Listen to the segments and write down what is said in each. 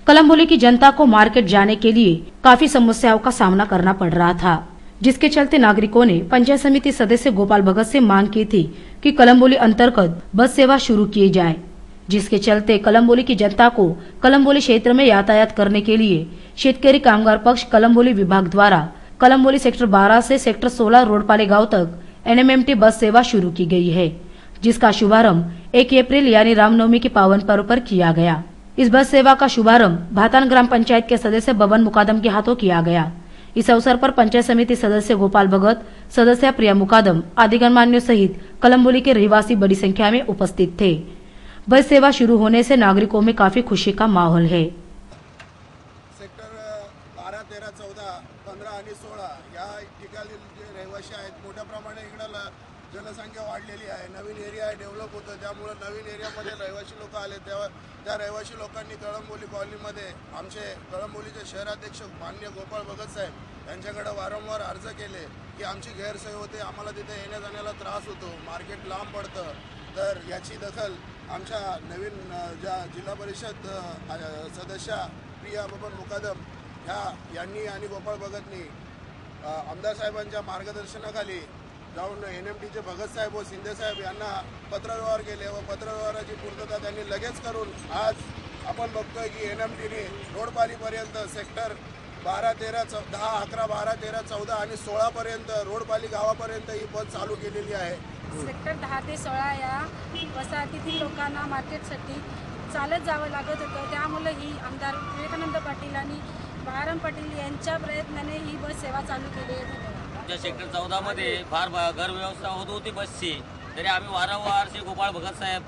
कलम्बोली की जनता को मार्केट जाने के लिए काफी समस्याओं का सामना करना पड़ रहा था, जिसके चलते नागरिकों ने पंचायत समिति सदस्य गोपाल भगत से मांग की थी कि कलम्बोली अंतर्गत बस सेवा शुरू की जाए, जिसके चलते कलम्बोली की जनता को कलम्बोली क्षेत्र में यातायात करने के लिए शेतकरी कामगार पक्ष कलम्बोली विभाग द्वारा कलम्बोली सेक्टर 12 से सेक्टर 16 रोडपाले गांव तक NMMT बस सेवा शुरू की गई है, जिसका शुभारंभ 1 अप्रैल यानी रामनवमी के पावन पर्व पर किया गया। इस बस सेवा का शुभारंभ भातान ग्राम पंचायत के सदस्य बबन मुकादम के हाथों किया गया। इस अवसर पर पंचायत समिति सदस्य गोपाल भगत, सदस्य प्रिया मुकादम आदि गणमान्यों सहित कलम्बोली के रहवासी बड़ी संख्या में उपस्थित थे। बस सेवा शुरू होने से नागरिकों में काफी खुशी का माहौल है। सेक्टर 12, 13, 14, 15 आणि 16 या ठिकाणी जे रहिवासी आहेत मोठ्या प्रमाणात इकडे जनसंख्या वाढलेली आहे। नवीन एरिया डेव्हलप होतं, त्यामुळे नवीन एरियामध्ये रहिवासी लोक आले, त्या रहिवासी लोकांनी कळंबोली कॉलनीमध्ये आमचे कळंबोलीचे शहराध्यक्ष माननीय गोपाळ भगत साहेब यांच्याकडे वारंवार अर्ज केले की आमची गैरसोय होते, आम्हाला तिथे येण्या जाण्याला त्रास होतो, मार्केट लांब पडतं। तर याची दखल आमच्या नवीन ज्या जिल्हा परिषद सदस्या प्रिया बबन मुकादम यांनी आणि गोपाळ भगतनी आमदार साहेबांच्या मार्गदर्शनाखाली जाऊन NMTचे भगत साहेब व शिंदे साहेब यांना पत्रव्यवहार केले व पत्रव्यवहाराची पूर्तता त्यांनी लगेच करून आज आपण बघतोय की NMTने रोडपालीपर्यंत सेक्टर 12, 13, 10, 11, 12, 13, 14 आणि 16 पर्यंत रोडपाली गावापर्यंत ही बस चालू केलेली आहे। सेक्टर 10 ते 16 या वसाहतीतील लोकांना मार्केटसाठी चालत जावं लागत होतं, त्यामुळे ही आमदार विवेकानंद पाटील आणि बहाराम पाटील यांच्या प्रयत्नाने ही बस सेवा चालू केली आहे। सेक्टर 14 मध्ये फार गैर व्यवस्था होत होती बसची, तरी आम्ही वारंवार श्री गोपाळ भगत साहेब,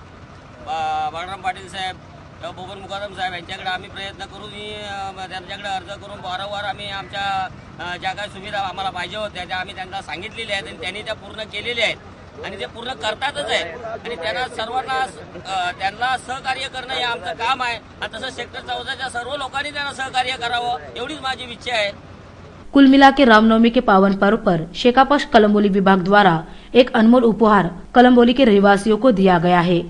बहाराम पाटील साहेब, बबन मुकादम साहेब यांच्याकडे आम्ही प्रयत्न करून त्यांच्याकडे अर्ज करून वारंवार आम्ही आमच्या ज्या काही सुविधा आम्हाला पाहिजे होत्या त्या आम्ही त्यांना सांगितलेल्या आहेत आणि त्यांनी त्या पूर्ण केलेल्या आहेत आणि ते पूर्ण करतातच आहेत आणि त्यांना सर्वांना त्यांना सहकार्य करणं हे आमचं काम आहे आणि तसं सेक्टर 14च्या सर्व लोकांनी त्यांना सहकार्य करावं एवढीच माझी इच्छा है। कुल मिला के रामनवमी के पावन पर्व पर शेकापक्ष कलम्बोली विभाग द्वारा एक अनमोल उपहार कलम्बोली के रहवासियों को दिया गया है।